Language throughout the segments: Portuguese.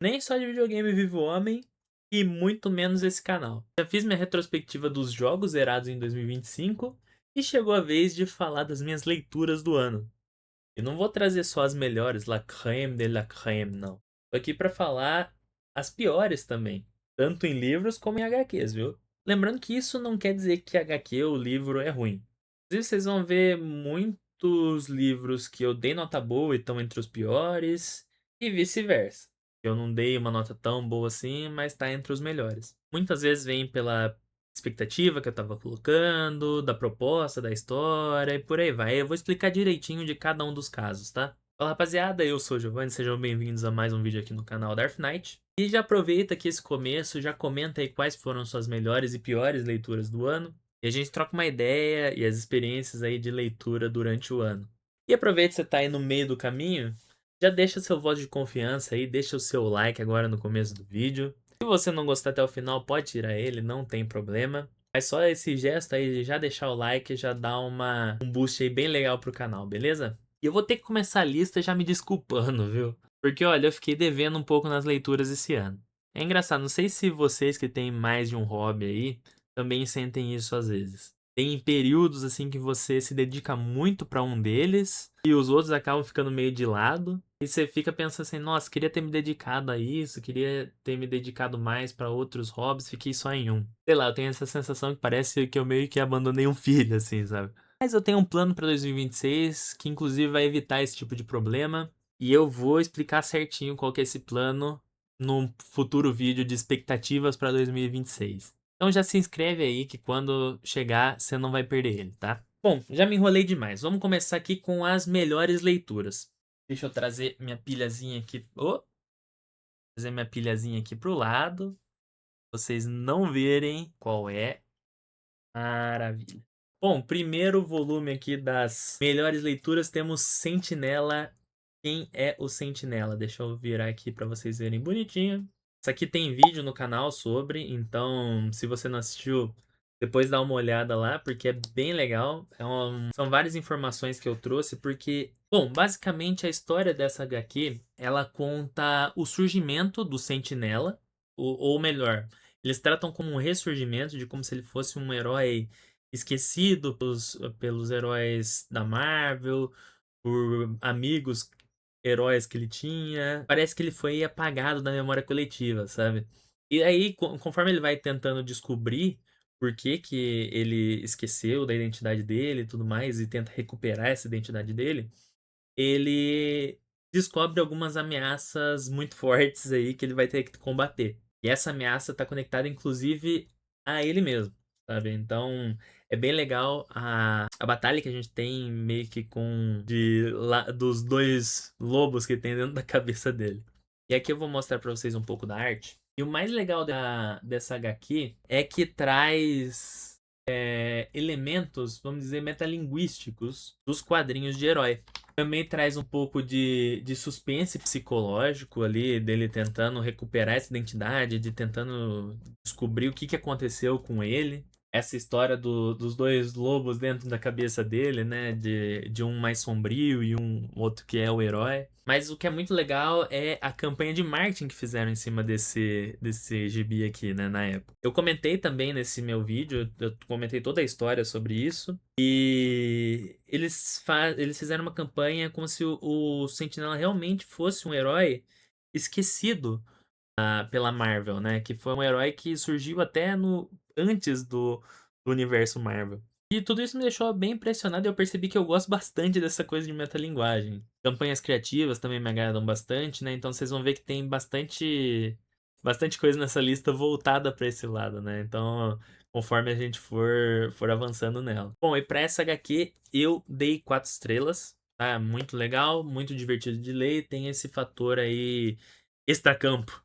Nem só de videogame vive o homem, e muito menos esse canal. Já fiz minha retrospectiva dos jogos zerados em 2025 e chegou a vez de falar das minhas leituras do ano. E não vou trazer só as melhores, la crème de la crème, não. Tô aqui pra falar as piores também, tanto em livros como em HQs, viu? Lembrando que isso não quer dizer que HQ ou livro é ruim. Inclusive, vocês vão ver muitos livros que eu dei nota boa e estão entre os piores, e vice-versa. Eu não dei uma nota tão boa assim, mas tá entre os melhores. Muitas vezes vem pela expectativa que eu tava colocando, da proposta, da história e por aí vai. Eu vou explicar direitinho de cada um dos casos, tá? Fala rapaziada, eu sou o Giovanni, sejam bem-vindos a mais um vídeo aqui no canal Darth Knight. E já aproveita aqui esse começo, já comenta aí quais foram suas melhores e piores leituras do ano. E a gente troca uma ideia e as experiências aí de leitura durante o ano. E aproveita que você tá aí no meio do caminho, já deixa seu voto de confiança aí, deixa o seu like agora no começo do vídeo. Se você não gostar até o final, pode tirar ele, não tem problema. Mas só esse gesto aí de já deixar o like já dá um boost aí bem legal pro canal, beleza? E eu vou ter que começar a lista já me desculpando, viu? Porque olha, eu fiquei devendo um pouco nas leituras esse ano. É engraçado, não sei se vocês que têm mais de um hobby aí também sentem isso às vezes. Tem períodos assim que você se dedica muito pra um deles e os outros acabam ficando meio de lado. E você fica pensando assim, nossa, queria ter me dedicado a isso, queria ter me dedicado mais pra outros hobbies, fiquei só em um. Sei lá, eu tenho essa sensação que parece que eu meio que abandonei um filho, assim, sabe? Mas eu tenho um plano pra 2026 que inclusive vai evitar esse tipo de problema. E eu vou explicar certinho qual que é esse plano num futuro vídeo de expectativas pra 2026. Então já se inscreve aí que quando chegar você não vai perder ele, tá? Bom, já me enrolei demais. Vamos começar aqui com as melhores leituras. Deixa eu trazer minha pilhazinha aqui. Trazer minha pilhazinha aqui pro lado. Vocês não verem qual é. Maravilha. Bom, primeiro volume aqui das melhores leituras temos Sentinela. Quem é o Sentinela? Deixa eu virar aqui para vocês verem bonitinho. Isso aqui tem vídeo no canal sobre, então se você não assistiu, depois dá uma olhada lá, porque é bem legal. São várias informações que eu trouxe, porque, bom, basicamente a história dessa HQ, ela conta o surgimento do Sentinela, ou melhor, eles tratam como um ressurgimento de como se ele fosse um herói esquecido pelos heróis da Marvel, por amigos heróis que ele tinha. Parece que ele foi apagado da memória coletiva, sabe? E aí, conforme ele vai tentando descobrir por que que ele esqueceu da identidade dele e tudo mais, e tenta recuperar essa identidade dele, ele descobre algumas ameaças muito fortes aí que ele vai ter que combater. E essa ameaça está conectada, inclusive, a ele mesmo, sabe? Então, é bem legal a batalha que a gente tem meio que dos dois lobos que tem dentro da cabeça dele. E aqui eu vou mostrar para vocês um pouco da arte. E o mais legal dessa HQ é que traz elementos, vamos dizer, metalinguísticos dos quadrinhos de herói. Também traz um pouco de suspense psicológico ali, dele tentando recuperar essa identidade, de tentando descobrir o que que aconteceu com ele. Essa história dos dois lobos dentro da cabeça dele, né? De um mais sombrio e um outro que é o herói. Mas o que é muito legal é a campanha de marketing que fizeram em cima desse gibi aqui, né, na época. Eu comentei também nesse meu vídeo, eu comentei toda a história sobre isso. E eles fizeram uma campanha como se o Sentinela realmente fosse um herói esquecido pela Marvel, né? Que foi um herói que surgiu até no antes do universo Marvel. E tudo isso me deixou bem impressionado e eu percebi que eu gosto bastante dessa coisa de metalinguagem. Campanhas criativas também me agradam bastante, né? Então vocês vão ver que tem bastante coisa nessa lista voltada para esse lado, né? Então, conforme a gente for avançando nela. Bom, e para essa HQ eu dei 4 estrelas, tá? Muito legal, muito divertido de ler, tem esse fator aí extracampo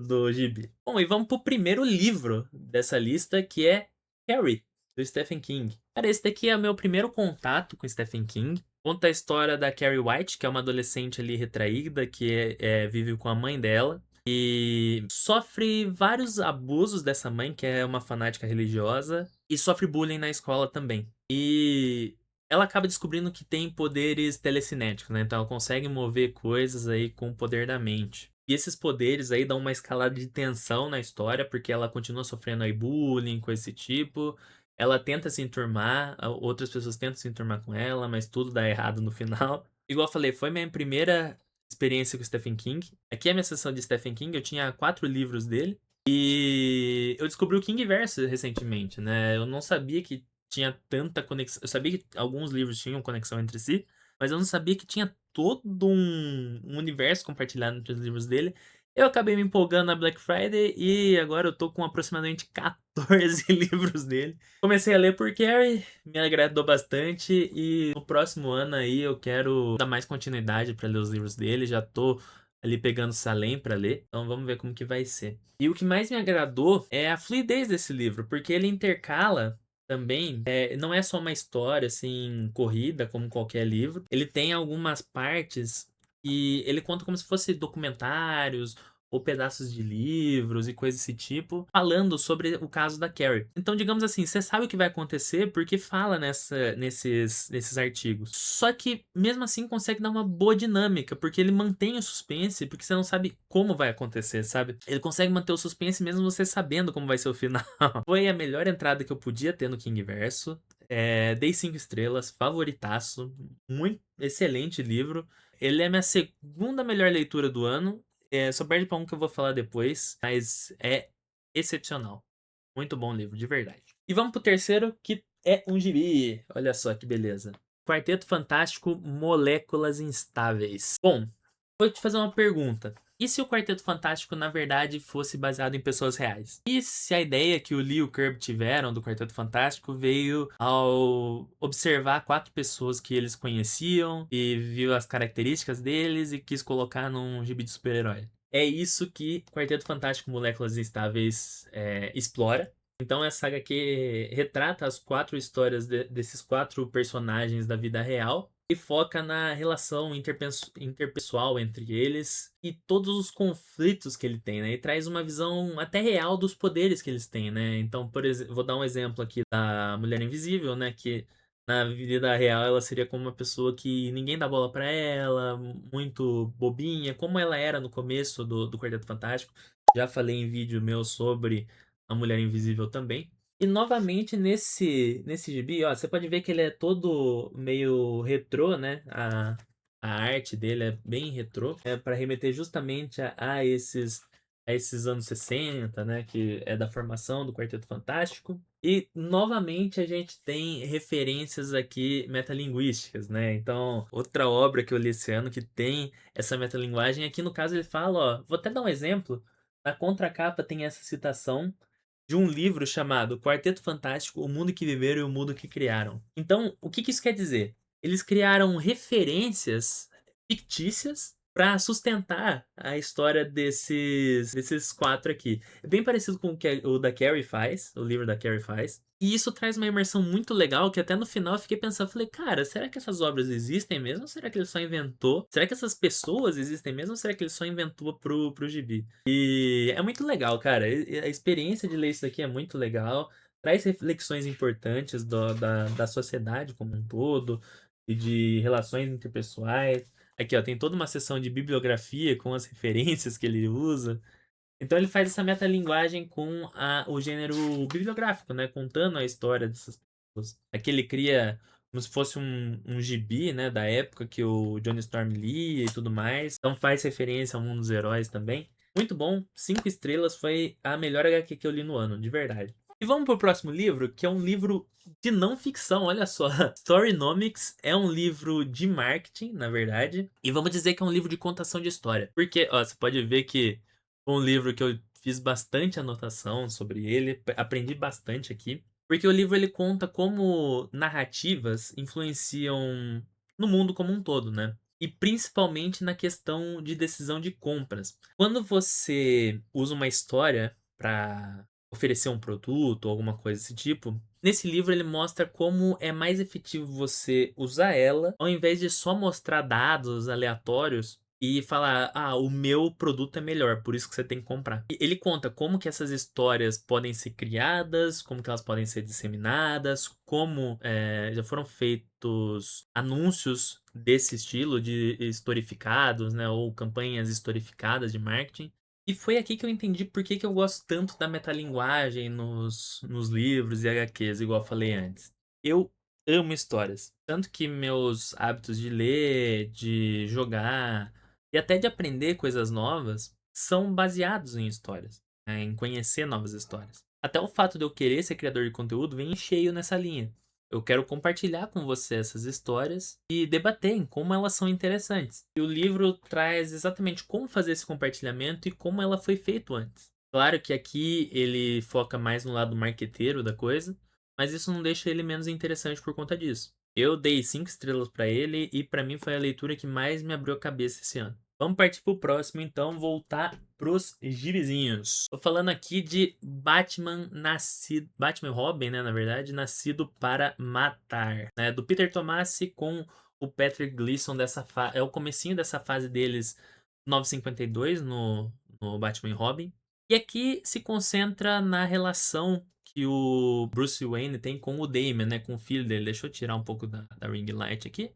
do gibi. Bom, e vamos pro primeiro livro dessa lista, que é Carrie, do Stephen King. Cara, esse daqui é o meu primeiro contato com Stephen King. Conta a história da Carrie White, que é uma adolescente ali retraída, que vive com a mãe dela. E sofre vários abusos dessa mãe, que é uma fanática religiosa. E sofre bullying na escola também. E ela acaba descobrindo que tem poderes telecinéticos, né? Então ela consegue mover coisas aí com o poder da mente. E esses poderes aí dão uma escalada de tensão na história, porque ela continua sofrendo aí bullying, coisa desse tipo. Ela tenta se enturmar, outras pessoas tentam se enturmar com ela, mas tudo dá errado no final. Igual eu falei, foi minha primeira experiência com Stephen King. Aqui é a minha sessão de Stephen King, eu tinha 4 livros dele. E eu descobri o Kingverse recentemente, né? Eu não sabia que tinha tanta conexão. Eu sabia que alguns livros tinham conexão entre si, mas eu não sabia que tinha todo um universo compartilhado entre os livros dele. Eu acabei me empolgando na Black Friday e agora eu tô com aproximadamente 14 livros dele. Comecei a ler por Carrie, me agradou bastante e no próximo ano aí eu quero dar mais continuidade para ler os livros dele. Já tô ali pegando Salem para ler, então vamos ver como que vai ser. E o que mais me agradou é a fluidez desse livro, porque ele intercala também, não é só uma história assim corrida como qualquer livro. Ele tem algumas partes e ele conta como se fosse documentários ou pedaços de livros e coisas desse tipo, falando sobre o caso da Carrie. Então, digamos assim, você sabe o que vai acontecer porque fala nesses artigos. Só que, mesmo assim, consegue dar uma boa dinâmica, porque ele mantém o suspense, porque você não sabe como vai acontecer, sabe? Ele consegue manter o suspense mesmo você sabendo como vai ser o final. Foi a melhor entrada que eu podia ter no Kingverso. Dei 5 estrelas, favoritaço, muito excelente livro. Ele é minha segunda melhor leitura do ano. Só perde pra um que eu vou falar depois, mas é excepcional. Muito bom livro, de verdade. E vamos pro terceiro, que é um gibi. Olha só que beleza. Quarteto Fantástico Moléculas Instáveis. Bom, vou te fazer uma pergunta. E se o Quarteto Fantástico, na verdade, fosse baseado em pessoas reais? E se a ideia que o Lee e o Kirby tiveram do Quarteto Fantástico veio ao observar 4 pessoas que eles conheciam e viu as características deles e quis colocar num gibi de super-herói? É isso que Quarteto Fantástico Moléculas Instáveis explora. Então essa HQ retrata as 4 histórias desses 4 personagens da vida real e foca na relação interpessoal entre eles e todos os conflitos que ele tem, né? E traz uma visão até real dos poderes que eles têm, né? Então, por exemplo, vou dar um exemplo aqui da Mulher Invisível, né? Que na vida real ela seria como uma pessoa que ninguém dá bola pra ela, muito bobinha, como ela era no começo do Quarteto Fantástico. Já falei em vídeo meu sobre a Mulher Invisível também. E novamente nesse gibi, ó, você pode ver que ele é todo meio retrô, né? A arte dele é bem retrô, para remeter justamente a esses anos 60, né? Que é da formação do Quarteto Fantástico. E novamente a gente tem referências aqui metalinguísticas, né? Então, outra obra que eu li esse ano que tem essa metalinguagem, aqui no caso ele fala, ó, vou até dar um exemplo. Na contracapa tem essa citação de um livro chamado Quarteto Fantástico, O Mundo que Viveram e o Mundo que Criaram. Então, o que isso quer dizer? Eles criaram referências fictícias para sustentar a história desses 4 aqui. É bem parecido com o que o da Carrie faz, o livro da Carrie faz. E isso traz uma imersão muito legal que até no final eu fiquei pensando, falei, cara, será que essas obras existem mesmo? Ou será que ele só inventou? Será que essas pessoas existem mesmo? Ou será que ele só inventou pro gibi? E é muito legal, cara. A experiência de ler isso daqui é muito legal. Traz reflexões importantes da sociedade como um todo e de relações interpessoais. Aqui, ó, tem toda uma seção de bibliografia com as referências que ele usa. Então ele faz essa metalinguagem com o gênero bibliográfico, né? Contando a história dessas pessoas. Aqui ele cria como se fosse um gibi, né? Da época que o Johnny Storm lia e tudo mais. Então faz referência ao mundo dos heróis também. Muito bom, 5 estrelas, foi a melhor HQ que eu li no ano, de verdade. E vamos pro próximo livro, que é um livro de não ficção, olha só. Storynomics é um livro de marketing, na verdade. E vamos dizer que é um livro de contação de história. Porque, ó, você pode ver que foi um livro que eu fiz bastante anotação sobre ele, aprendi bastante aqui. Porque o livro ele conta como narrativas influenciam no mundo como um todo, né? E principalmente na questão de decisão de compras. Quando você usa uma história para oferecer um produto ou alguma coisa desse tipo, nesse livro ele mostra como é mais efetivo você usar ela ao invés de só mostrar dados aleatórios e falar, ah, o meu produto é melhor, por isso que você tem que comprar. E ele conta como que essas histórias podem ser criadas, como que elas podem ser disseminadas, como já foram feitos anúncios desse estilo de historificados, né, ou campanhas historificadas de marketing. E foi aqui que eu entendi por que que eu gosto tanto da metalinguagem nos livros e HQs, igual eu falei antes. Eu amo histórias. Tanto que meus hábitos de ler, de jogar e até de aprender coisas novas são baseados em histórias, né, em conhecer novas histórias. Até o fato de eu querer ser criador de conteúdo vem em cheio nessa linha. Eu quero compartilhar com você essas histórias e debater em como elas são interessantes. E o livro traz exatamente como fazer esse compartilhamento e como ela foi feito antes. Claro que aqui ele foca mais no lado marqueteiro da coisa, mas isso não deixa ele menos interessante por conta disso. Eu dei 5 estrelas pra ele e pra mim foi a leitura que mais me abriu a cabeça esse ano. Vamos partir pro próximo, então, voltar pros gibizinhos. Tô falando aqui de Batman nascido, Batman e Robin, né, na verdade, nascido para matar, né, do Peter Tomasi com o Patrick Gleason dessa é o comecinho dessa fase deles 952 no Batman e Robin. E aqui se concentra na relação que o Bruce Wayne tem com o Damian, né, com o filho dele. Deixa eu tirar um pouco da ring light aqui.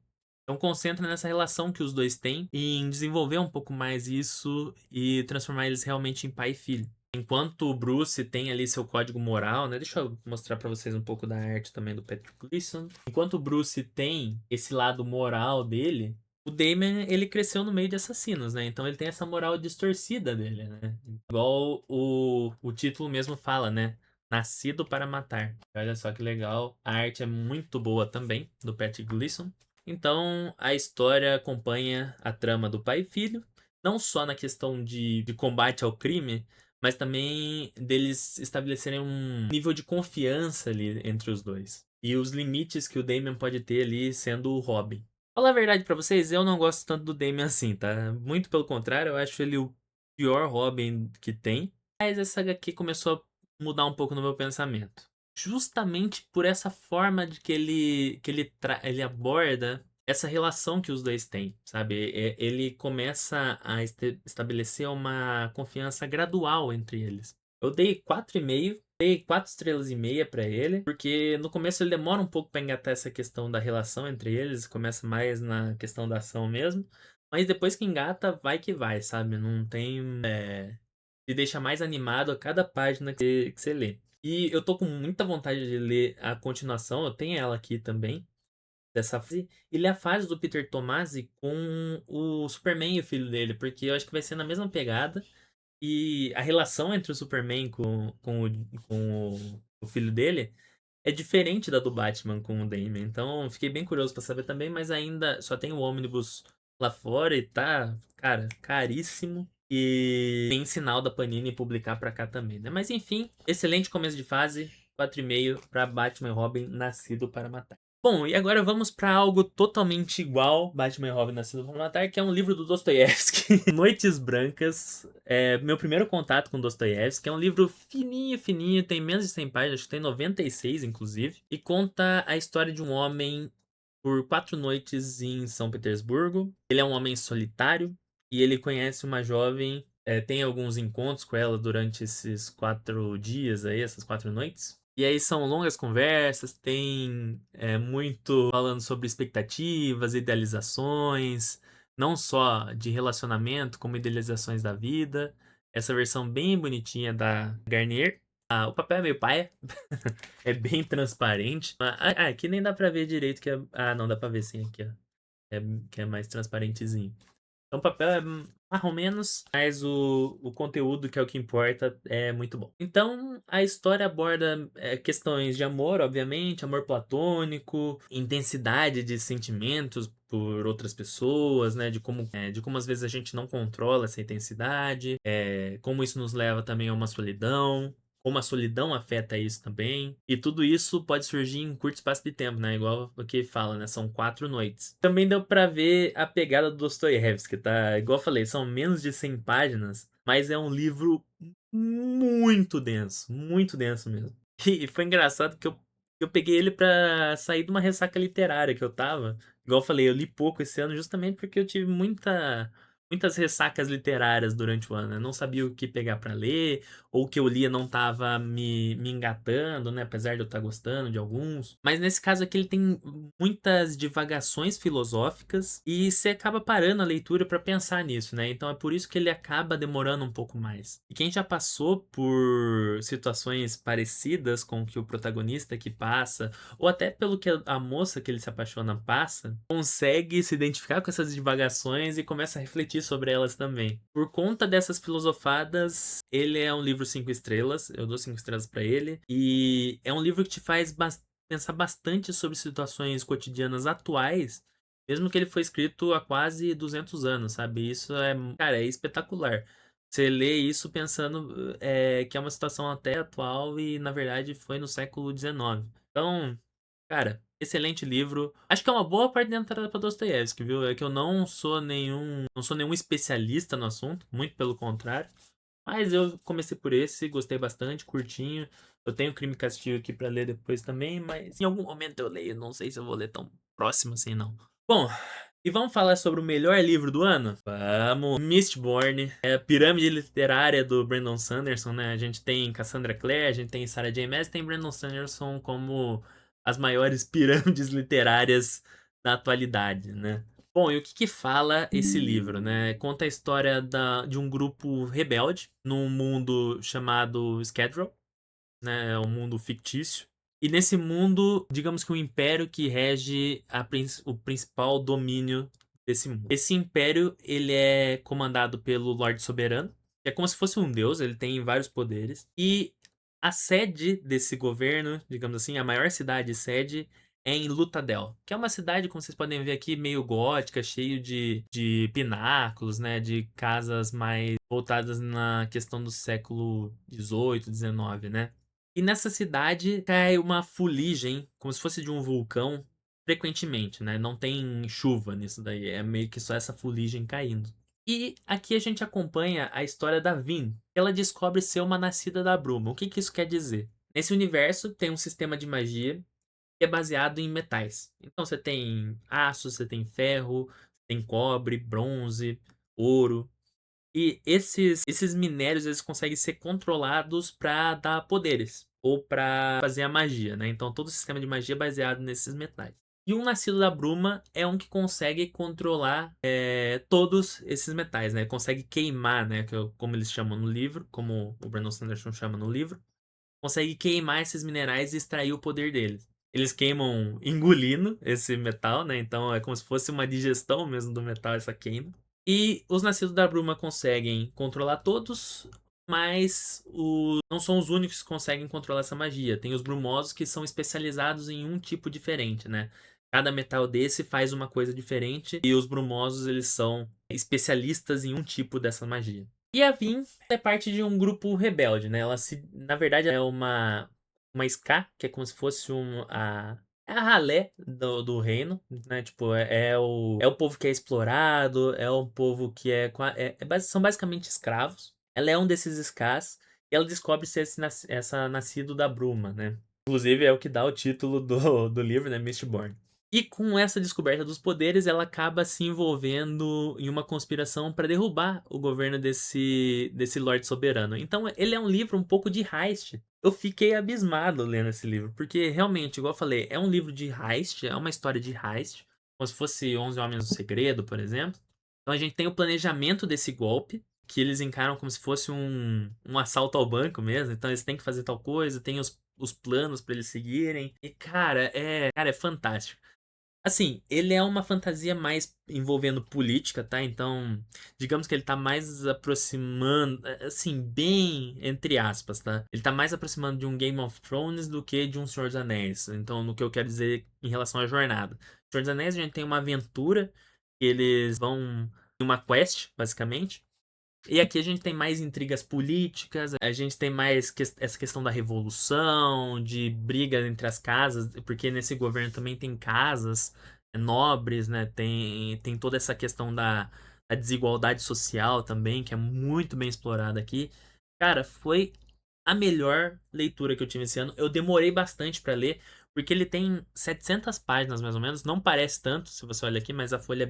Então concentra nessa relação que os dois têm e em desenvolver um pouco mais isso e transformar eles realmente em pai e filho. Enquanto o Bruce tem ali seu código moral, né? Deixa eu mostrar pra vocês um pouco da arte também do Patrick Gleason. Enquanto o Bruce tem esse lado moral dele, o Damon, ele cresceu no meio de assassinos, né? Então ele tem essa moral distorcida dele, né? Igual o título mesmo fala, né? Nascido para matar. Olha só que legal. A arte é muito boa também, do Patrick Gleason. Então, a história acompanha a trama do pai e filho, não só na questão de combate ao crime, mas também deles estabelecerem um nível de confiança ali entre os dois. E os limites que o Damian pode ter ali sendo o Robin. Falar a verdade pra vocês, eu não gosto tanto do Damian assim, tá? Muito pelo contrário, eu acho ele o pior Robin que tem. Mas essa HQ começou a mudar um pouco no meu pensamento. Justamente por essa forma de que ele aborda essa relação que os dois têm, sabe? Ele começa a estabelecer uma confiança gradual entre eles. Eu dei 4,5, dei 4 estrelas e meia pra ele, porque no começo ele demora um pouco pra engatar essa questão da relação entre eles, começa mais na questão da ação mesmo, mas depois que engata, vai que vai, sabe? Não tem, te deixa mais animado a cada página que você lê. E eu tô com muita vontade de ler a continuação, eu tenho ela aqui também, dessa fase, e ler a fase do Peter Tomasi com o Superman e o filho dele, porque eu acho que vai ser na mesma pegada, e a relação entre o Superman com o filho dele é diferente da do Batman com o Damian. Então, fiquei bem curioso pra saber também, mas ainda só tem o ônibus lá fora e tá, cara, caríssimo. E tem sinal da Panini publicar pra cá também, né? Mas enfim, excelente começo de fase. 4,5 pra Batman e Robin Nascido para Matar. Bom, e agora vamos para algo totalmente igual, Batman e Robin Nascido para Matar, que é um livro do Dostoiévski. Noites Brancas, é meu primeiro contato com Dostoiévski, é um livro fininho, fininho, tem menos de 100 páginas, acho que tem 96 inclusive, e conta a história de um homem por 4 noites em São Petersburgo. Ele é um homem solitário e ele conhece uma jovem, tem alguns encontros com ela durante esses 4 dias aí, essas 4 noites. E aí são longas conversas, tem muito falando sobre expectativas, idealizações, não só de relacionamento, como idealizações da vida. Essa versão bem bonitinha da Garnier. Ah, o papel é meio paia, é bem transparente. Aqui nem dá pra ver direito que é. Ah, não, dá pra ver sim aqui, ó. Que é mais transparentezinho. Então o papel é mais ou menos, mas o conteúdo, que é o que importa, é muito bom. Então a história aborda questões de amor, obviamente, amor platônico, intensidade de sentimentos por outras pessoas, né? De como às vezes a gente não controla essa intensidade, como isso nos leva também a uma solidão. Como a solidão afeta isso também. E tudo isso pode surgir em curto espaço de tempo, né? Igual o que fala, né? São 4 noites. Também deu pra ver a pegada do Dostoiévski, tá? Igual eu falei, são menos de 100 páginas, mas é um livro muito denso mesmo. E foi engraçado que eu peguei ele pra sair de uma ressaca literária que eu tava. Igual eu falei, eu li pouco esse ano justamente porque eu tive muitas ressacas literárias durante o ano, né? Não sabia o que pegar pra ler, ou o que eu lia não tava me engatando, né? Apesar de eu estar gostando de alguns. Mas nesse caso aqui ele tem muitas divagações filosóficas e você acaba parando a leitura pra pensar nisso, né? Então é por isso que ele acaba demorando um pouco mais. E quem já passou por situações parecidas com o que o protagonista que passa, ou até pelo que a moça que ele se apaixona passa, consegue se identificar com essas divagações e começa a refletir sobre elas também. Por conta dessas filosofadas, ele é um livro 5 estrelas, eu dou 5 estrelas pra ele, e é um livro que te faz pensar bastante sobre situações cotidianas atuais, mesmo que ele foi escrito há quase 200 anos, sabe? Isso é, cara, é espetacular. Você lê isso pensando que é uma situação até atual e, na verdade, foi no século XIX. Então, cara, excelente livro. Acho que é uma boa parte da entrada para Dostoiévski, viu? É que eu não sou nenhum especialista no assunto, muito pelo contrário. Mas eu comecei por esse, gostei bastante, curtinho. Eu tenho Crime e Castigo aqui para ler depois também, mas em algum momento eu leio, não sei se eu vou ler tão próximo assim não. Bom, e vamos falar sobre o melhor livro do ano? Vamos! Mistborn, é a pirâmide literária do Brandon Sanderson, né? A gente tem Cassandra Clare, a gente tem Sarah J. Maas, tem Brandon Sanderson como as maiores pirâmides literárias da atualidade, né? Bom, e o que que fala esse livro, né? Conta a história de um grupo rebelde num mundo chamado Scadril, né? É um mundo fictício. E nesse mundo, digamos que o império que rege o principal domínio desse mundo. Esse império, ele é comandado pelo Lorde Soberano, que é como se fosse um deus, ele tem vários poderes. E a sede desse governo, digamos assim, a maior cidade sede é em Lutadel, que é uma cidade, como vocês podem ver aqui, meio gótica, cheio de pináculos, né, de casas mais voltadas na questão do século XVIII, XIX, né? E nessa cidade cai uma fuligem, como se fosse de um vulcão, frequentemente, né? Não tem chuva nisso daí, é meio que só essa fuligem caindo. E aqui a gente acompanha a história da Vin. Ela descobre ser uma nascida da bruma. O que que isso quer dizer? Nesse universo tem um sistema de magia que é baseado em metais. Então você tem aço, você tem ferro, tem cobre, bronze, ouro. E esses minérios eles conseguem ser controlados para dar poderes ou para fazer a magia, né? Então todo o sistema de magia é baseado nesses metais. E um nascido da bruma é um que consegue controlar todos esses metais, né? Consegue queimar, né? Como eles chamam no livro, como o Brandon Sanderson chama no livro. Consegue queimar esses minerais e extrair o poder deles. Eles queimam engolindo esse metal, né? Então é como se fosse uma digestão mesmo do metal essa queima. E os Nascidos da Bruma conseguem controlar todos, mas não são os únicos que conseguem controlar essa magia. Tem os brumosos que são especializados em um tipo diferente, né? Cada metal desse faz uma coisa diferente e os brumosos eles são especialistas em um tipo dessa magia. E a Vin é parte de um grupo rebelde, né? Na verdade, é uma ska, que é como se fosse é a ralé do reino, né? Tipo, é o povo que é explorado, é o povo que são basicamente escravos. Ela é um desses skas e ela descobre ser essa nascido da bruma, né? Inclusive é o que dá o título do livro, né? Mistborn. E com essa descoberta dos poderes, ela acaba se envolvendo em uma conspiração para derrubar o governo desse Lorde Soberano. Então, ele é um livro um pouco de heist. Eu fiquei abismado lendo esse livro, porque realmente, igual eu falei, é um livro de heist, é uma história de heist, como se fosse 11 Homens do Segredo, por exemplo. Então, a gente tem o planejamento desse golpe, que eles encaram como se fosse um assalto ao banco mesmo. Então, eles têm que fazer tal coisa, tem os planos para eles seguirem. E, cara, é fantástico. Assim, ele é uma fantasia mais envolvendo política, tá? Então, digamos que ele tá mais aproximando, assim, bem entre aspas, tá? Ele tá mais aproximando de um Game of Thrones do que de um Senhor dos Anéis. Então, no que eu quero dizer em relação à jornada. Senhor dos Anéis, a gente tem uma aventura que eles vão em uma quest, basicamente. E aqui a gente tem mais intrigas políticas, a gente tem mais essa questão da revolução, de briga entre as casas, porque nesse governo também tem casas nobres, né? Tem toda essa questão da desigualdade social também, que é muito bem explorada aqui. Cara, foi a melhor leitura que eu tive esse ano. Eu demorei bastante para ler, porque ele tem 700 páginas mais ou menos. Não parece tanto se você olha aqui, mas a folha é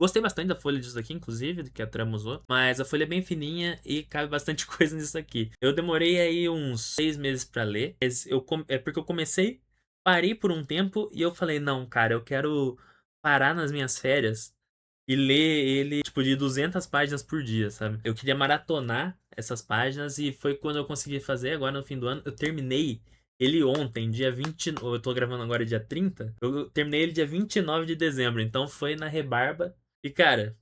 Gostei bastante da folha disso aqui, inclusive, que a Trama usou. Mas a folha é bem fininha e cabe bastante coisa nisso aqui. Eu demorei aí uns 6 meses pra ler. Mas é porque eu comecei, parei por um tempo e eu falei, não, cara, eu quero parar nas minhas férias e ler ele, tipo, de 200 páginas por dia, sabe? Eu queria maratonar essas páginas e foi quando eu consegui fazer, agora no fim do ano. Eu terminei ele ontem, dia 20. Eu tô gravando agora dia 30. Eu terminei ele dia 29 de dezembro, então foi na rebarba. E, cara,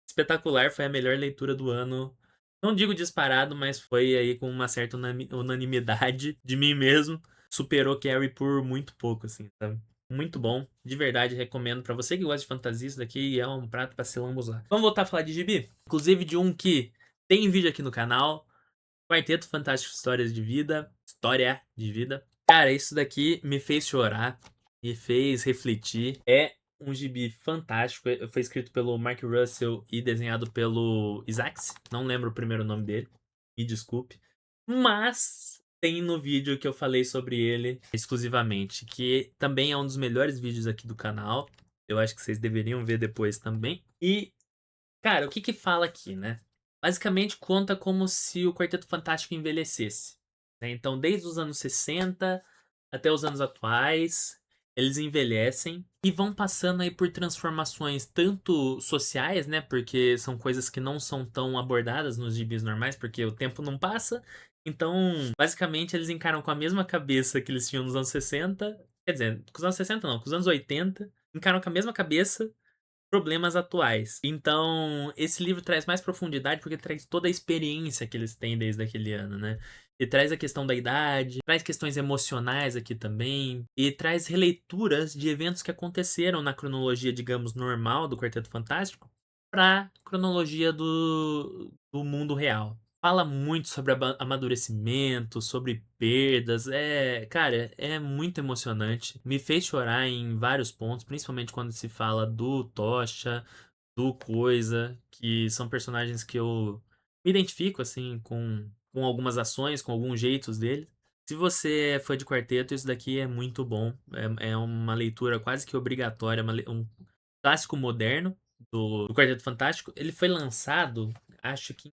espetacular, foi a melhor leitura do ano. Não digo disparado, mas foi aí com uma certa unanimidade de mim mesmo. Superou Carrie por muito pouco, assim, sabe? Muito bom, de verdade, recomendo pra você que gosta de fantasia, isso daqui é um prato pra se lambuzar. Vamos voltar a falar de gibi? Inclusive de um que tem vídeo aqui no canal, Quarteto Fantástico Histórias de Vida, História de Vida. Cara, isso daqui me fez chorar, me fez refletir. É um gibi fantástico. Foi escrito pelo Mark Russell e desenhado pelo Isaacs. Não lembro o primeiro nome dele. Me desculpe. Mas tem no vídeo que eu falei sobre ele exclusivamente, que também é um dos melhores vídeos aqui do canal. Eu acho que vocês deveriam ver depois também. E, cara, o que que fala aqui, né? Basicamente conta como se o Quarteto Fantástico envelhecesse, né? Então, desde os anos 60 até os anos atuais, eles envelhecem e vão passando aí por transformações tanto sociais, né? Porque são coisas que não são tão abordadas nos gibis normais, porque o tempo não passa. Então, basicamente, eles encaram com a mesma cabeça que eles tinham nos anos 60. Quer dizer, com os anos 60 não, com os anos 80. Encaram com a mesma cabeça problemas atuais. Então, esse livro traz mais profundidade porque traz toda a experiência que eles têm desde aquele ano, né? E traz a questão da idade, traz questões emocionais aqui também, e traz releituras de eventos que aconteceram na cronologia, digamos, normal do Quarteto Fantástico para cronologia do mundo real. Fala muito sobre amadurecimento, sobre perdas. Cara, é muito emocionante. Me fez chorar em vários pontos, principalmente quando se fala do Tocha, do Coisa, que são personagens que eu me identifico, assim, com algumas ações, com alguns jeitos deles. Se você é fã de quarteto, isso daqui é muito bom. É uma leitura quase que obrigatória, um clássico moderno do Quarteto Fantástico. Ele foi lançado, acho que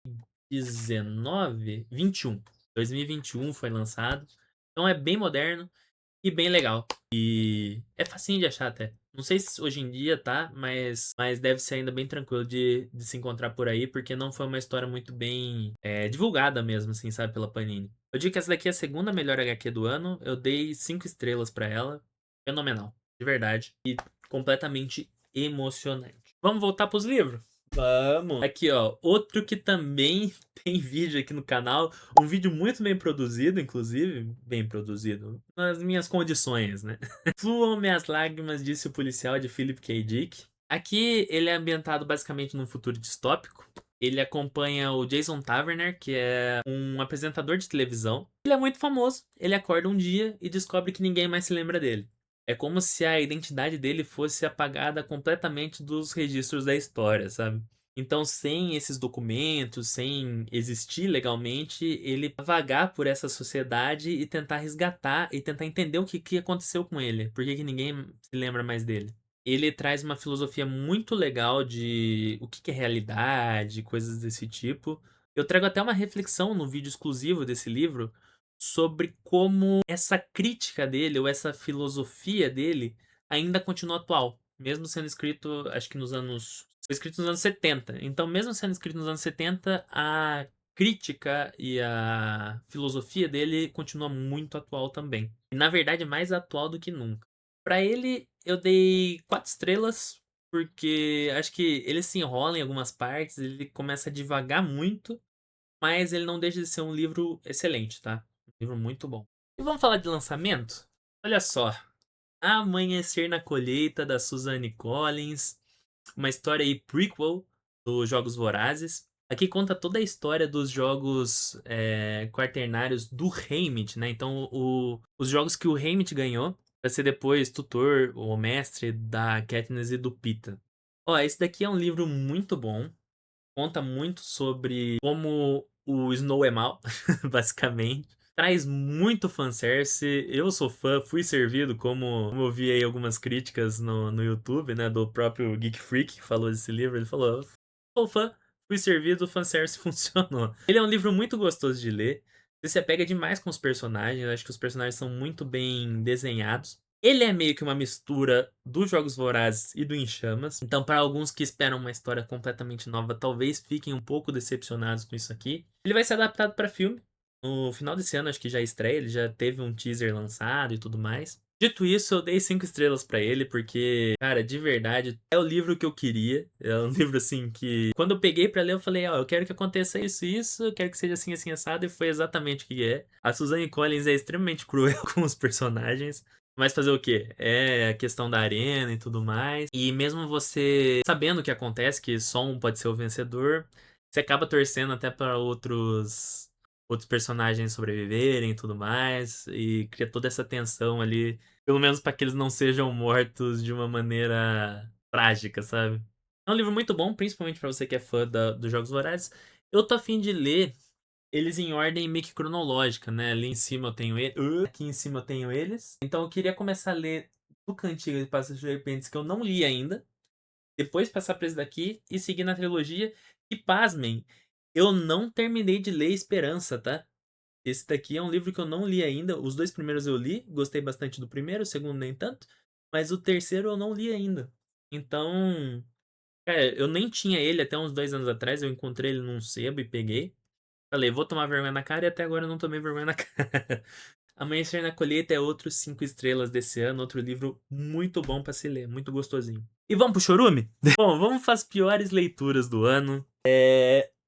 em 21. 2021 foi lançado. Então é bem moderno e bem legal. E é facinho de achar até. Não sei se hoje em dia tá, mas deve ser ainda bem tranquilo de se encontrar por aí, porque não foi uma história muito bem divulgada mesmo, assim, sabe, pela Panini. Eu digo que essa daqui é a segunda melhor HQ do ano. Eu dei 5 estrelas pra ela. Fenomenal, de verdade. E completamente emocionante. Vamos voltar pros livros? Vamos! Aqui, ó, outro que também tem vídeo aqui no canal, um vídeo muito bem produzido, inclusive, bem produzido, nas minhas condições, né? Fluam-me as lágrimas, disse o policial de Philip K. Dick. Aqui ele é ambientado basicamente num futuro distópico. Ele acompanha o Jason Taverner, que é um apresentador de televisão. Ele é muito famoso. Ele acorda um dia e descobre que ninguém mais se lembra dele. É como se a identidade dele fosse apagada completamente dos registros da história, sabe? Então, sem esses documentos, sem existir legalmente, ele vagar por essa sociedade e tentar resgatar e tentar entender o que aconteceu com ele. Por que ninguém se lembra mais dele? Ele traz uma filosofia muito legal de o que é realidade, coisas desse tipo. Eu trago até uma reflexão no vídeo exclusivo desse livro sobre como essa crítica dele ou essa filosofia dele ainda continua atual, mesmo sendo escrito, acho que nos anos, foi escrito nos anos 70. Então, mesmo sendo escrito nos anos 70, a crítica e a filosofia dele continua muito atual também. E na verdade, mais atual do que nunca. Pra ele, eu dei 4 estrelas, porque acho que ele se enrola em algumas partes, ele começa a devagar muito, mas ele não deixa de ser um livro excelente, tá? Um livro muito bom. E vamos falar de lançamento? Olha só. Amanhecer na Colheita, da Suzanne Collins. Uma história aí prequel dos Jogos Vorazes. Aqui conta toda a história dos jogos quaternários do Haymitch, né? Então, os jogos que o Haymitch ganhou para ser depois tutor ou mestre da Katniss e do Pita. Ó, esse daqui é um livro muito bom. Conta muito sobre como o Snow é mal, basicamente. traz muito fanservice. Eu sou fã, fui servido, como eu vi aí algumas críticas no YouTube, né, do próprio Geek Freak, que falou desse livro. Ele falou: sou fã, fui servido, o fanservice funcionou. Ele é um livro muito gostoso de ler. Você se apega demais com os personagens. Eu acho que os personagens são muito bem desenhados. Ele é meio que uma mistura dos Jogos Vorazes e do Em Chamas. Então, para alguns que esperam uma história completamente nova, talvez fiquem um pouco decepcionados com isso aqui. Ele vai ser adaptado para filme. No final desse ano, acho que já estreia. Ele já teve um teaser lançado e tudo mais. Dito isso, eu dei 5 estrelas pra ele, porque, cara, de verdade, é o livro que eu queria. É um livro, assim, que... Quando eu peguei pra ler, eu falei, ó, eu quero que aconteça isso e isso, eu quero que seja assim, assim, assado, e foi exatamente o que é. A Suzanne Collins é extremamente cruel com os personagens. Mas fazer o quê? É a questão da arena e tudo mais. E mesmo você sabendo o que acontece, que só um pode ser o vencedor, você acaba torcendo até para outros personagens sobreviverem e tudo mais. E cria toda essa tensão ali. Pelo menos para que eles não sejam mortos de uma maneira trágica, sabe? É um livro muito bom, principalmente para você que é fã dos Jogos Vorazes. Eu tô afim de ler eles em ordem meio que cronológica, né? Ali em cima eu tenho ele, aqui em cima eu tenho eles. Então eu queria começar a ler do Cantiga de Pássaros de Repentes, que eu não li ainda. Depois passar pra esse daqui e seguir na trilogia. E pasmem, eu não terminei de ler Esperança, tá? Esse daqui é um livro que eu não li ainda. Os 2 primeiros eu li, gostei bastante do primeiro, o segundo nem tanto. Mas o terceiro eu não li ainda. Então, cara, eu nem tinha ele até uns 2 anos atrás. Eu encontrei ele num sebo e peguei. Falei, vou tomar vergonha na cara e até agora eu não tomei vergonha na cara. Amanhecer na Colheita é outro 5 estrelas desse ano, outro livro muito bom pra se ler, muito gostosinho. E vamos pro chorume? Bom, vamos para as piores leituras do ano.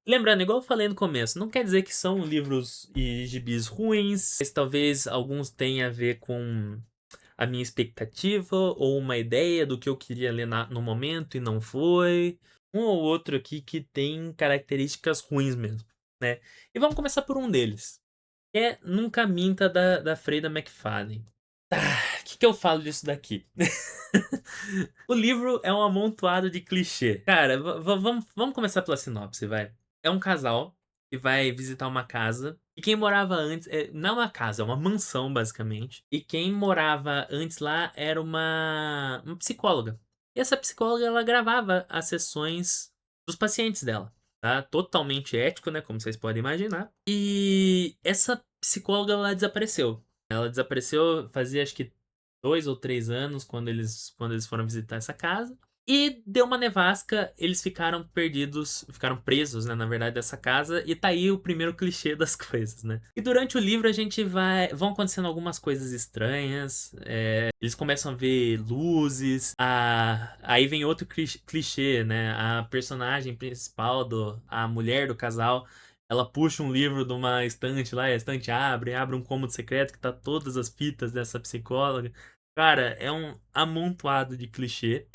Lembrando, igual eu falei no começo, não quer dizer que são livros e gibis ruins, mas talvez alguns tenham a ver com a minha expectativa ou uma ideia do que eu queria ler no momento e não foi. Um ou outro aqui que tem características ruins mesmo, né? E vamos começar por um deles, que é Nunca Minta da Freida McFadden. O que eu falo disso daqui? O livro é um amontoado de clichê. Cara, vamos começar pela sinopse, vai. É um casal que vai visitar uma casa. E quem morava antes. Não é uma casa, é uma mansão, basicamente. E quem morava antes lá era uma psicóloga. E essa psicóloga, ela gravava as sessões dos pacientes dela. Tá? Totalmente ético, né? Como vocês podem imaginar. E essa psicóloga, ela desapareceu. Ela desapareceu fazia acho que 2 ou 3 anos quando eles foram visitar essa casa. E deu uma nevasca, eles ficaram perdidos, ficaram presos, né, na verdade, dessa casa, e tá aí o primeiro clichê das coisas, né? E durante o livro a gente vão acontecendo algumas coisas estranhas, eles começam a ver luzes, aí vem outro clichê, né? A personagem principal, a mulher do casal, ela puxa um livro de uma estante lá, e a estante abre um cômodo secreto que tá todas as fitas dessa psicóloga. Cara, é um amontoado de clichê.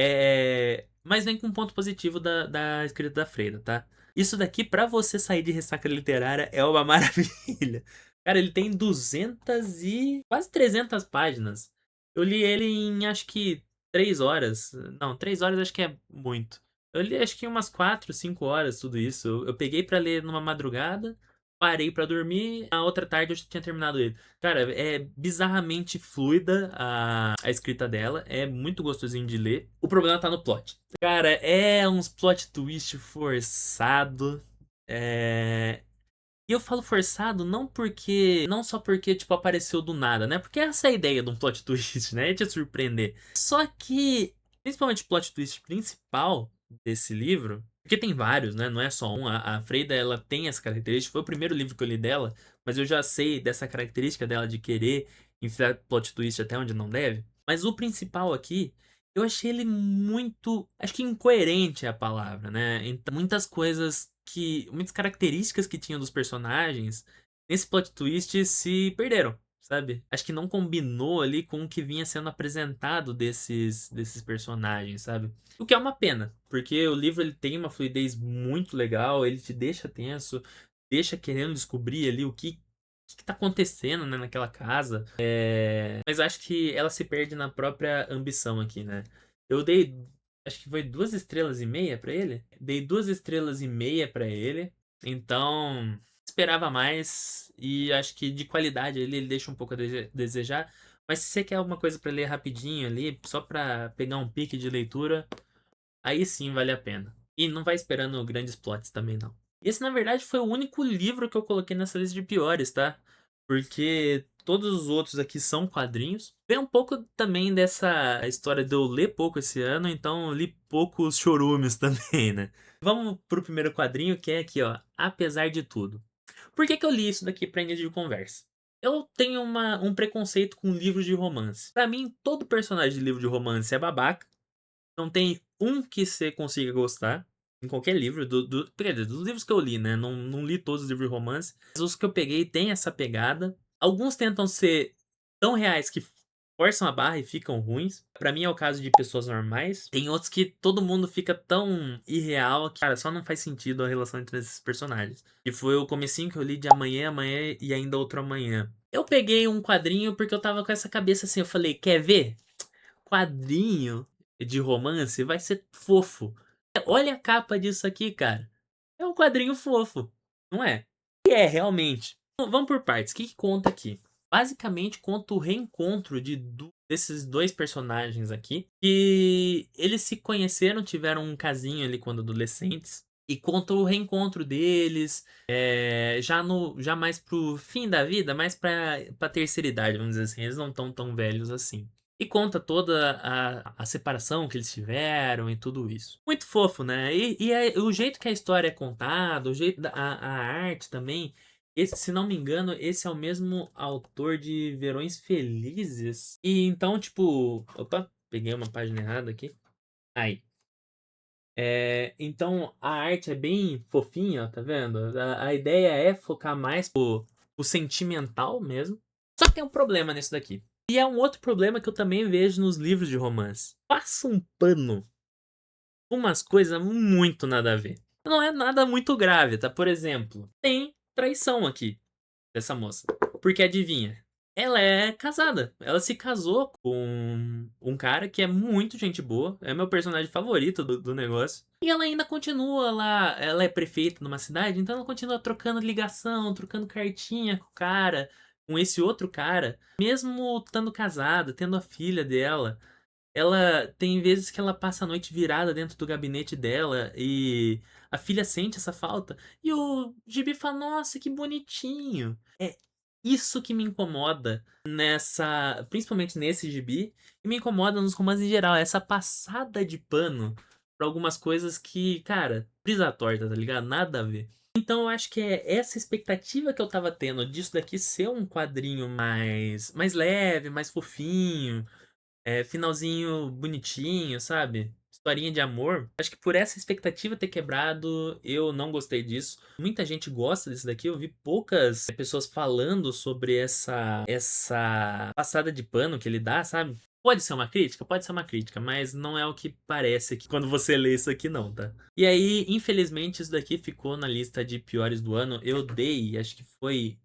Mas vem com um ponto positivo da escrita da Freida, tá? Isso daqui, pra você sair de ressaca literária, é uma maravilha. Cara, ele tem 200 e quase 300 páginas. Eu li ele em acho que 3 horas. Não, 3 horas acho que é muito. Eu li acho que umas 4, 5 horas, tudo isso. Eu peguei pra ler numa madrugada, parei pra dormir, na outra tarde eu já tinha terminado ele. Cara, é bizarramente fluida a escrita dela, é muito gostosinho de ler. O problema tá no plot. Cara, é uns plot twist forçado. E eu falo forçado não só porque, tipo, apareceu do nada, né? Porque essa é a ideia de um plot twist, né? É te surpreender. Só que, principalmente o plot twist principal desse livro, porque tem vários, né? Não é só um. A Freida, ela tem essa característica. Foi o primeiro livro que eu li dela, mas eu já sei dessa característica dela de querer enfiar plot twist até onde não deve. Mas o principal aqui, eu achei ele muito, acho que incoerente é a palavra, né? Então, muitas características que tinham dos personagens nesse plot twist se perderam, sabe? Acho que não combinou ali com o que vinha sendo apresentado desses personagens, sabe? O que é uma pena, porque o livro ele tem uma fluidez muito legal, ele te deixa tenso, deixa querendo descobrir ali o que tá acontecendo, né, naquela casa. Mas acho que ela se perde na própria ambição aqui, né? Eu dei, acho que foi 2 estrelas e meia pra ele. Dei 2 estrelas e meia pra ele. Então, esperava mais e acho que de qualidade ele deixa um pouco a desejar. Mas se você quer alguma coisa pra ler rapidinho ali, só pra pegar um pique de leitura, aí sim vale a pena. E não vai esperando grandes plots também, não. Esse, na verdade, foi o único livro que eu coloquei nessa lista de piores, tá? Porque todos os outros aqui são quadrinhos. Vem um pouco também dessa história de eu ler pouco esse ano, então eu li poucos chorumes também, né? Vamos pro primeiro quadrinho, que é aqui, ó. Apesar de tudo. Por que que eu li isso daqui pra início de conversa? Eu tenho um preconceito com livros de romance. Pra mim, todo personagem de livro de romance é babaca. Não tem um que você consiga gostar. Em qualquer livro. Quer dizer, dos livros que eu li, né? Não li todos os livros de romance. Mas os que eu peguei têm essa pegada. Alguns tentam ser tão reais que forçam a barra e ficam ruins. Pra mim é o caso de Pessoas Normais. Tem outros que todo mundo fica tão irreal que, cara, só não faz sentido a relação entre esses personagens. E foi o comecinho que eu li de Amanhã, Amanhã e ainda outro Amanhã. Eu peguei um quadrinho porque eu tava com essa cabeça assim, eu falei, quer ver? Quadrinho de romance vai ser fofo. Olha a capa disso aqui, cara. É um quadrinho fofo, não é? E é, realmente. Vamos por partes. O que que conta aqui? Basicamente conta o reencontro desses dois personagens aqui. Que eles se conheceram, tiveram um casinho ali quando adolescentes. E conta o reencontro deles, já mais pro fim da vida, mais pra terceira idade, vamos dizer assim. Eles não estão tão velhos assim. E conta toda a separação que eles tiveram e tudo isso. Muito fofo, né? O jeito que a história é contada, o jeito a arte também. Esse, se não me engano, esse é o mesmo autor de Verões Felizes. E então, tipo. Opa, peguei uma página errada aqui. Aí. Então a arte é bem fofinha, ó, tá vendo? A ideia é focar mais o sentimental mesmo. Só que tem um problema nisso daqui. E é um outro problema que eu também vejo nos livros de romance. Passa um pano, umas coisas muito nada a ver. Não é nada muito grave, tá? Por exemplo, tem traição aqui dessa moça. Porque adivinha? Ela é casada. Ela se casou com um cara que é muito gente boa. É meu personagem favorito do negócio. E ela ainda continua lá. Ela é prefeita numa cidade, então ela continua trocando ligação, trocando cartinha com o cara, com esse outro cara. Mesmo estando casada, tendo a filha dela. Ela tem vezes que ela passa a noite virada dentro do gabinete dela e a filha sente essa falta. E o Gibi fala: Nossa, que bonitinho. É isso que me incomoda principalmente nesse Gibi, e me incomoda nos romances em geral, essa passada de pano pra algumas coisas que, cara, brisa torta, tá ligado? Nada a ver. Então eu acho que é essa expectativa que eu tava tendo disso daqui ser um quadrinho mais leve, mais fofinho, finalzinho bonitinho, sabe? Historinha de amor. Acho que por essa expectativa ter quebrado, eu não gostei disso. Muita gente gosta desse daqui. Eu vi poucas pessoas falando sobre essa passada de pano que ele dá, sabe? Pode ser uma crítica? Pode ser uma crítica, mas não é o que parece aqui quando você lê isso aqui, não, tá? E aí, infelizmente, isso daqui ficou na lista de piores do ano. Eu dei, acho que foi.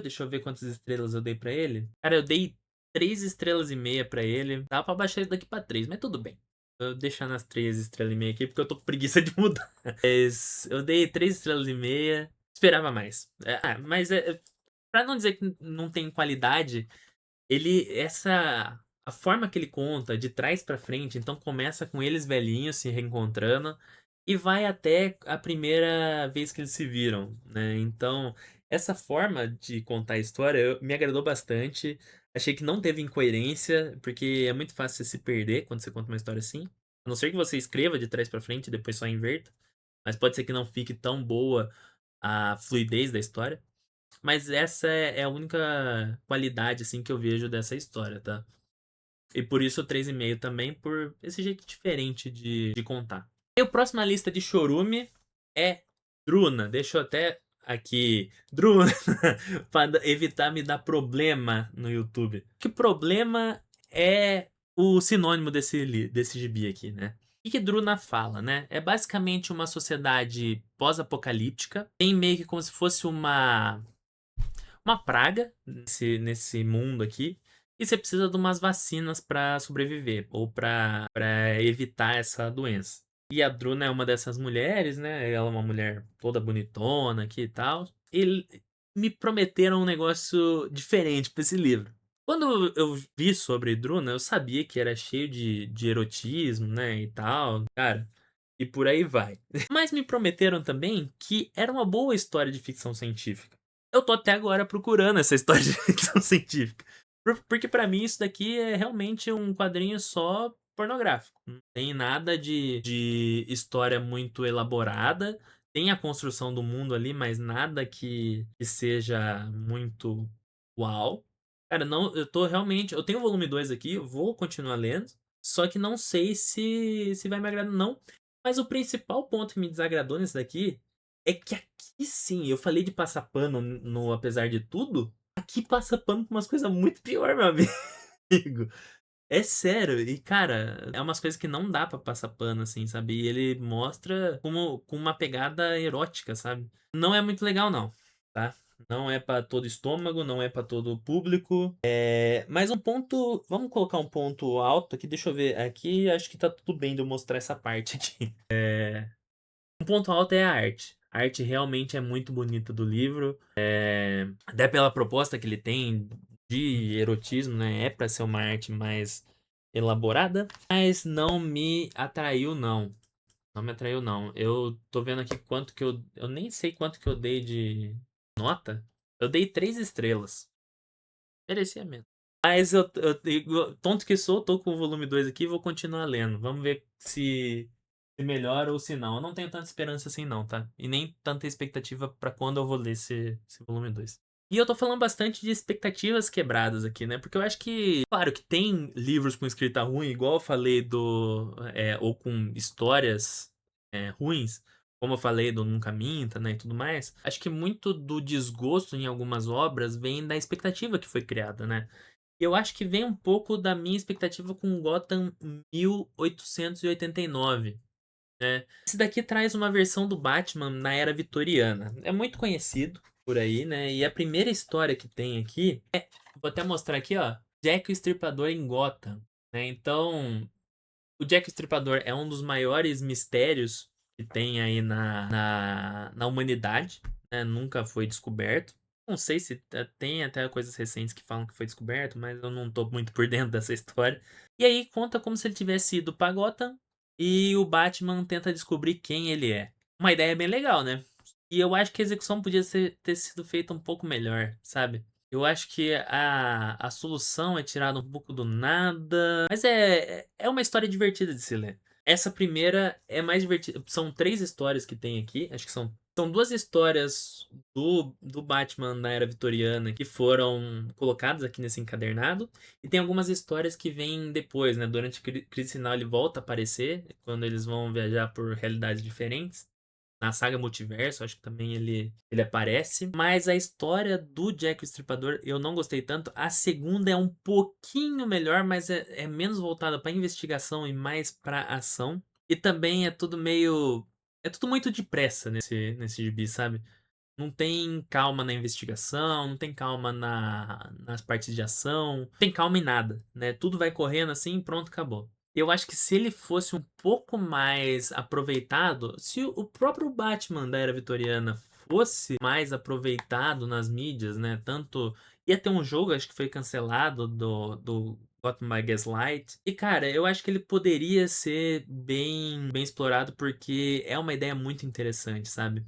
Deixa eu ver quantas estrelas eu dei pra ele. Cara, eu dei 3,5 estrelas pra ele. Dá pra baixar isso daqui pra 3, mas tudo bem. Eu vou deixar nas 3,5 estrelas aqui porque eu tô com preguiça de mudar. Mas eu dei 3,5 estrelas. Esperava mais. Mas pra não dizer que não tem qualidade, a forma que ele conta, de trás pra frente, então começa com eles velhinhos se reencontrando e vai até a primeira vez que eles se viram, né? Então, essa forma de contar a história me agradou bastante. Achei que não teve incoerência, porque é muito fácil você se perder quando você conta uma história assim. A não ser que você escreva de trás pra frente e depois só inverta, mas pode ser que não fique tão boa a fluidez da história. Mas essa é a única qualidade assim que eu vejo dessa história, tá? E por isso o 3,5 também, por esse jeito diferente de contar. E o próximo na lista de chorume é Druna. Deixa eu até aqui. Druna, para evitar me dar problema no YouTube. Que problema é o sinônimo desse gibi aqui, né? O que Druna fala, né? É basicamente uma sociedade pós-apocalíptica. Tem meio que como se fosse uma praga nesse mundo aqui. E você precisa de umas vacinas para sobreviver ou para evitar essa doença. E a Druna é uma dessas mulheres, né? Ela é uma mulher toda bonitona aqui e tal. me prometeram um negócio diferente pra esse livro. Quando eu vi sobre Druna, eu sabia que era cheio de erotismo, né, e tal, cara, e por aí vai. Mas me prometeram também que era uma boa história de ficção científica. Eu tô até agora procurando essa história de ficção científica. Porque pra mim isso daqui é realmente um quadrinho só pornográfico. Não tem nada de história muito elaborada. Tem a construção do mundo ali, mas nada que seja muito uau. Cara, não, eu tô realmente. Eu tenho o volume 2 aqui, eu vou continuar lendo. Só que não sei se vai me agradar, não. Mas o principal ponto que me desagradou nesse daqui é que aqui sim, eu falei de passar pano no apesar de tudo. Aqui passa pano pra umas coisas muito pior, meu amigo. É sério, e cara, é umas coisas que não dá pra passar pano, assim, sabe? E ele mostra como, com uma pegada erótica, sabe? Não é muito legal, não, tá? Não é pra todo estômago, não é pra todo público. Mas um ponto. Vamos colocar um ponto alto aqui, deixa eu ver. Aqui acho que tá tudo bem de eu mostrar essa parte aqui. Um ponto alto é a arte. A arte realmente é muito bonita do livro. Até pela proposta que ele tem de erotismo, né? É pra ser uma arte mais elaborada. Mas não me atraiu, não. Não me atraiu, não. Eu tô vendo aqui quanto que eu. Eu nem sei quanto que eu dei de nota. Eu dei 3 estrelas. Merecia mesmo. Mas tonto que sou, tô com o volume 2 aqui e vou continuar lendo. Vamos ver se melhora ou se não. Eu não tenho tanta esperança assim, não, tá? E nem tanta expectativa pra quando eu vou ler esse volume 2. E eu tô falando bastante de expectativas quebradas aqui, né? Porque eu acho que, claro, que tem livros com escrita ruim, igual eu falei do. Ou com histórias ruins, como eu falei do Nunca Minta, né? E tudo mais. Acho que muito do desgosto em algumas obras vem da expectativa que foi criada, né? Eu acho que vem um pouco da minha expectativa com Gotham 1889, né? Esse daqui traz uma versão do Batman na era vitoriana. É muito conhecido por aí, né? E a primeira história que tem aqui vou até mostrar aqui, ó, Jack o Estripador em Gotham, né? Então, o Jack o Estripador é um dos maiores mistérios que tem aí na humanidade, né? Nunca foi descoberto. Não sei se tem até coisas recentes que falam que foi descoberto, mas eu não tô muito por dentro dessa história. E aí conta como se ele tivesse ido pra Gotham e o Batman tenta descobrir quem ele é. Uma ideia bem legal, né? E eu acho que a execução podia ter sido feita um pouco melhor, sabe? Eu acho que a solução é tirada um pouco do nada. Mas é uma história divertida de se ler. Essa primeira é mais divertida. São 3 histórias que tem aqui. Acho que são 2 histórias do Batman na era vitoriana que foram colocadas aqui nesse encadernado. E tem algumas histórias que vêm depois, né? Durante a crise final ele volta a aparecer. Quando eles vão viajar por realidades diferentes. Na saga Multiverso, acho que também ele aparece. Mas a história do Jack o Estripador eu não gostei tanto. A segunda é um pouquinho melhor, mas é menos voltada para investigação e mais para ação. E também é tudo meio. É tudo muito depressa nesse gibi, sabe? Não tem calma na investigação, não tem calma nas partes de ação, não tem calma em nada, né? Tudo vai correndo assim, pronto, acabou. Eu acho que se ele fosse um pouco mais aproveitado, se o próprio Batman da era vitoriana fosse mais aproveitado nas mídias, né? Tanto ia ter um jogo, acho que foi cancelado do Gotham by Gaslight. E cara, eu acho que ele poderia ser bem explorado porque é uma ideia muito interessante, sabe?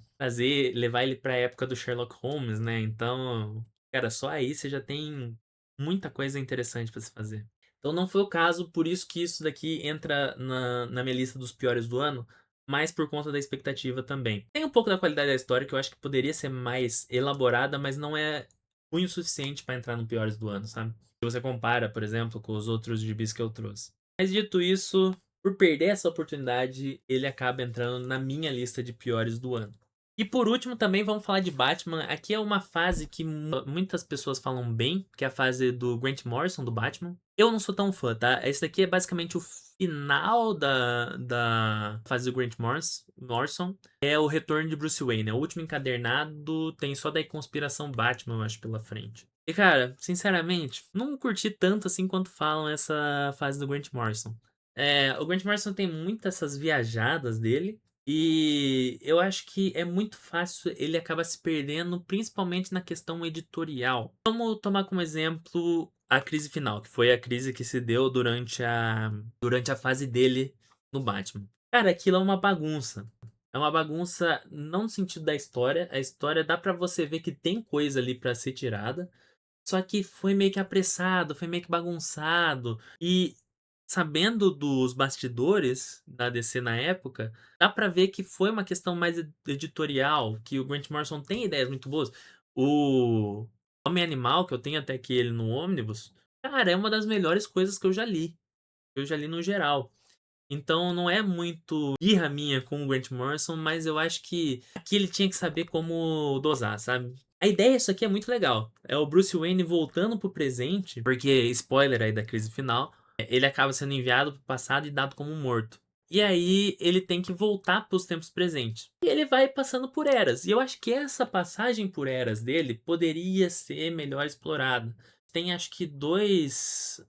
Levar ele pra época do Sherlock Holmes, né? Então, cara, só aí você já tem muita coisa interessante pra se fazer. Então não foi o caso, por isso que isso daqui entra na minha lista dos piores do ano, mas por conta da expectativa também. Tem um pouco da qualidade da história que eu acho que poderia ser mais elaborada, mas não é ruim o suficiente pra entrar no piores do ano, sabe? Se você compara, por exemplo, com os outros gibis que eu trouxe. Mas dito isso, por perder essa oportunidade, ele acaba entrando na minha lista de piores do ano. E por último, também vamos falar de Batman. Aqui é uma fase que muitas pessoas falam bem, que é a fase do Grant Morrison, do Batman. Eu não sou tão fã, tá? Esse daqui é basicamente o final da fase do Grant Morrison. É o retorno de Bruce Wayne. É o último encadernado, tem só da conspiração Batman, eu acho, pela frente. E cara, sinceramente, não curti tanto assim quanto falam essa fase do Grant Morrison. O Grant Morrison tem muitas essas viajadas dele. E eu acho que é muito fácil ele acaba se perdendo, principalmente na questão editorial. Vamos tomar como exemplo a crise final, que foi a crise que se deu durante a fase dele no Batman. Cara, aquilo é uma bagunça. É uma bagunça não no sentido da história. A história dá pra você ver que tem coisa ali pra ser tirada. Só que foi meio que apressado, foi meio que bagunçado. E sabendo dos bastidores da DC na época, dá pra ver que foi uma questão mais editorial, que o Grant Morrison tem ideias muito boas. O Homem Animal, que eu tenho até aqui ele no ônibus, cara, é uma das melhores coisas que eu já li. Que eu já li no geral. Então não é muito birra minha com o Grant Morrison, mas eu acho que aqui ele tinha que saber como dosar, sabe? A ideia disso aqui é muito legal. É o Bruce Wayne voltando pro presente, porque, spoiler aí da crise final, ele acaba sendo enviado pro passado e dado como morto. E aí ele tem que voltar pros tempos presentes. E ele vai passando por eras. E eu acho que essa passagem por eras dele poderia ser melhor explorada. Tem acho que dois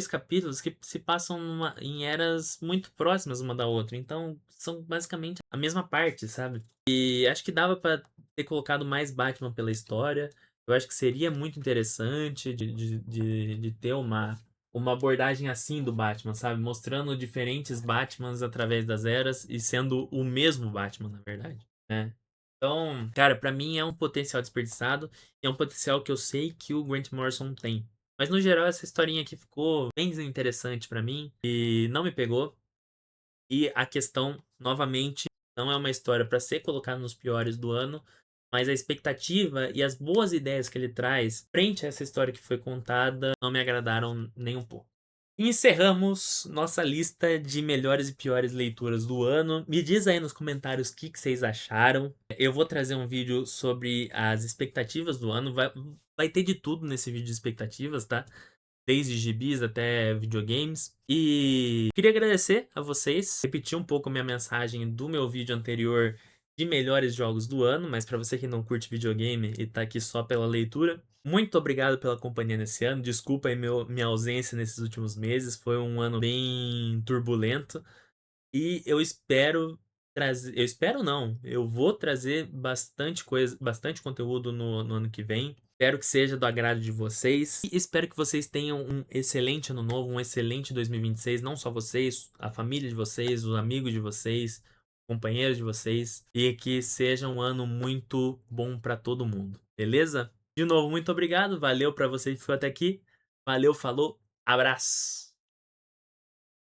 capítulos que se passam em eras muito próximas uma da outra. Então, são basicamente a mesma parte, sabe? E acho que dava pra ter colocado mais Batman pela história. Eu acho que seria muito interessante de ter uma abordagem assim do Batman, sabe? Mostrando diferentes Batmans através das eras e sendo o mesmo Batman, na verdade, né? Então, cara, pra mim é um potencial desperdiçado e é um potencial que eu sei que o Grant Morrison tem. Mas no geral essa historinha aqui ficou bem desinteressante pra mim e não me pegou. E a questão, novamente, não é uma história pra ser colocada nos piores do ano, mas a expectativa e as boas ideias que ele traz frente a essa história que foi contada não me agradaram nem um pouco. Encerramos nossa lista de melhores e piores leituras do ano. Me diz aí nos comentários o que vocês acharam. Eu vou trazer um vídeo sobre as expectativas do ano. Vai ter de tudo nesse vídeo de expectativas, tá? Desde gibis até videogames. E queria agradecer a vocês. Repetir um pouco a minha mensagem do meu vídeo anterior de melhores jogos do ano, mas para você que não curte videogame e tá aqui só pela leitura, muito obrigado pela companhia nesse ano. Desculpa aí minha ausência nesses últimos meses, foi um ano bem turbulento. E eu espero trazer. Eu espero não. Eu vou trazer bastante coisa, bastante conteúdo no ano que vem. Espero que seja do agrado de vocês. E espero que vocês tenham um excelente ano novo, um excelente 2026. Não só vocês, a família de vocês, os amigos de vocês, companheiros de vocês. E que seja um ano muito bom para todo mundo. Beleza? De novo, muito obrigado. Valeu para você que ficou até aqui. Valeu, falou, abraço.